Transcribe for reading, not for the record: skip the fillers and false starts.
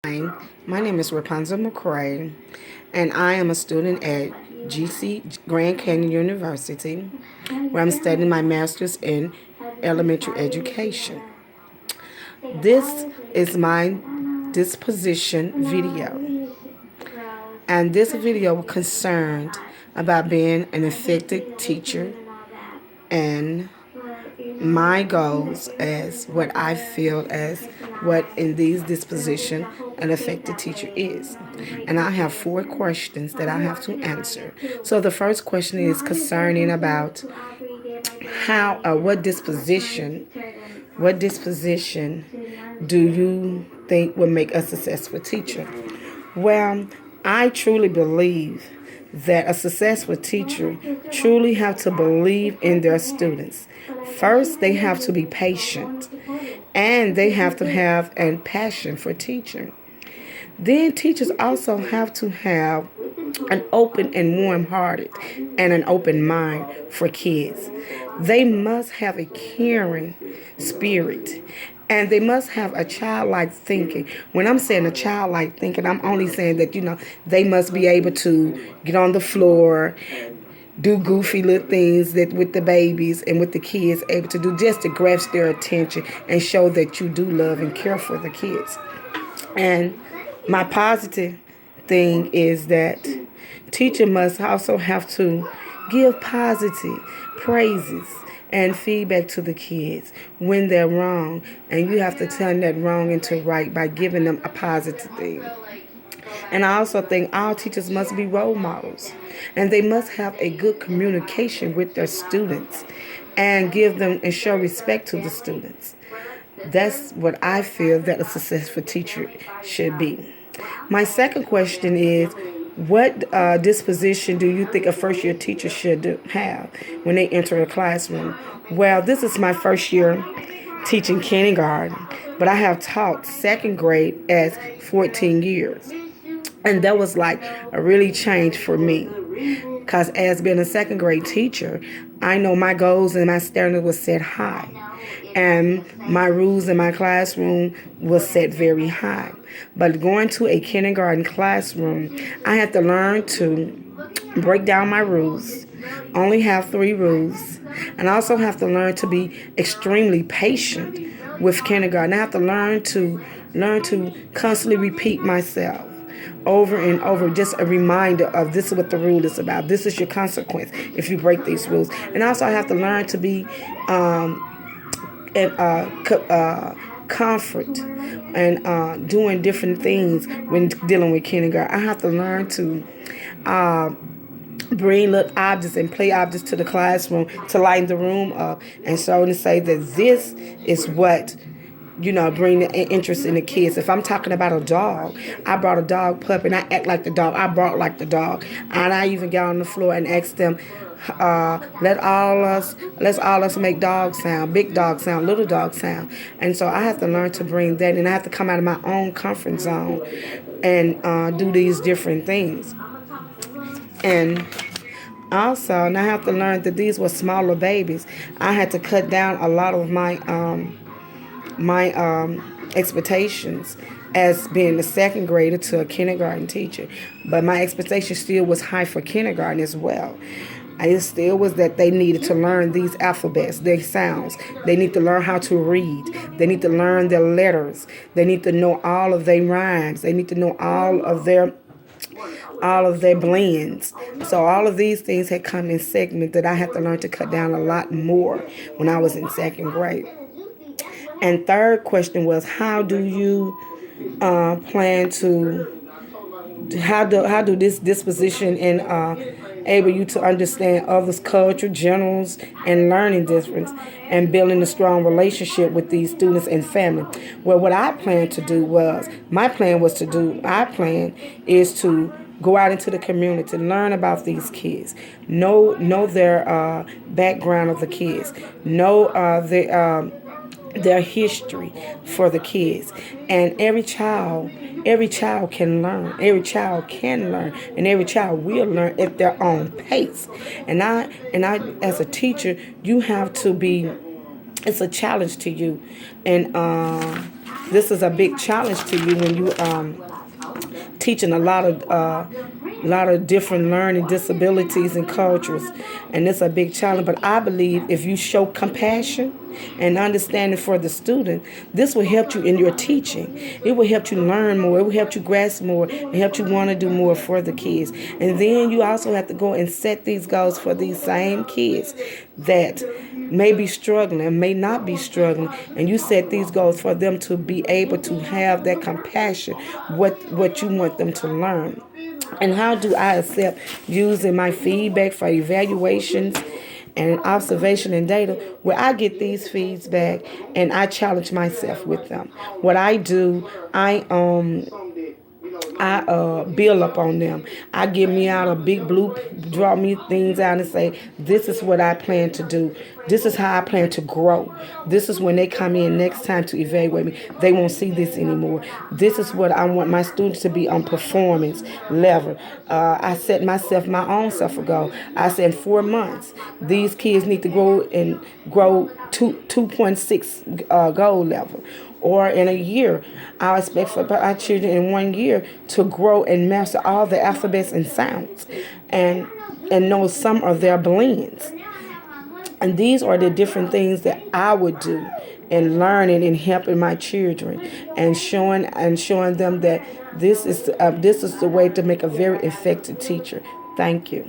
Hi, my name is Rapunzel McCray, and I am a student at GC Grand Canyon University, where I'm studying my master's in elementary education. This is my disposition video, and this video concerned about being an effective teacher and my goals as what I feel as what in these disposition an effective teacher is. And I have 4 questions that I have to answer. So the first question is concerning about how what disposition do you think will make a successful teacher? Well, I truly believe that a successful teacher truly have to believe in their students. First, they have to be patient and they have to have a passion for teaching. Then teachers also have to have an open and warm-hearted and an open mind for kids. They must have a caring spirit and they must have a childlike thinking. When I'm saying a childlike thinking, I'm only saying that, they must be able to get on the floor, do goofy little things that with the babies and with the kids able to do just to grasp their attention and show that you do love and care for the kids. And my positive thing is that teacher must also have to give positive praises and feedback to the kids when they're wrong, and you have to turn that wrong into right by giving them a positive thing. And I also think all teachers must be role models, and they must have a good communication with their students and give them and show respect to the students. That's what I feel that a successful teacher should be. My second question is, what disposition do you think a first year teacher should have when they enter a classroom? Well, this is my first year teaching kindergarten, but I have taught second grade as 14 years. And that was like a really change for me. Because as being a second grade teacher, I know my goals and my standard was set high. And my rules in my classroom was set very high. But going to a kindergarten classroom, I had to learn to break down my rules, only have 3 rules, and I also have to learn to be extremely patient with kindergarten. I have to learn to constantly repeat myself over and over, just a reminder of this is what the rule is about. This is your consequence if you break these rules. And also I have to learn to be comfort and doing different things when dealing with kindergarten. I have to learn to bring little objects and play objects to the classroom to lighten the room up, and so to say that this is what bring the interest in the kids. If I'm talking about a dog, I brought a dog pup and I act like the dog. I bark like the dog, and I even got on the floor and asked them, let's all us make dog sound, big dog sound, little dog sound. And so I have to learn to bring that, and I have to come out of my own comfort zone and do these different things. And also, and I have to learn that these were smaller babies. I had to cut down a lot of my expectations as being a second grader to a kindergarten teacher. But my expectation still was high for kindergarten as well. It still was that they needed to learn these alphabets, their sounds. They need to learn how to read. They need to learn their letters. They need to know all of their rhymes. They need to know all of their blends. So all of these things had come in segments that I had to learn to cut down a lot more when I was in second grade. And third question was, how do you plan to how do this disposition and able you to understand others' culture, generals, and learning difference, and building a strong relationship with these students and family? Well, what I plan to do was, my plan is to go out into the community, learn about these kids, know their background of the kids, know their history for the kids. And every child can learn. Every child can learn, and every child will learn at their own pace. And I as a teacher, you have to be. It's a challenge to you, and this is a big challenge to you when you teaching a lot of different learning disabilities and cultures, and it's a big challenge. But I believe if you show compassion and understanding for the student, this will help you in your teaching. It will help you learn more. It will help you grasp more. It help you want to do more for the kids. And then you also have to go and set these goals for these same kids that may be struggling, may not be struggling, and you set these goals for them to be able to have that compassion, what you want them to learn. And how do I accept using my feedback for evaluations and observation and data, where I get these feedback and I challenge myself with them. What I do, I build up on them. I give me out a big blue, draw me things out and say, this is what I plan to do. This is how I plan to grow. This is when they come in next time to evaluate me. They won't see this anymore. This is what I want my students to be on performance level. I set myself my own self a goal. I said in 4 months, these kids need to grow 2.6 goal level. Or in a year, I expect for our children in 1 year to grow and master all the alphabets and sounds, and know some of their blends. And these are the different things that I would do in learning and helping my children, and showing them that this is the way to make a very effective teacher. Thank you.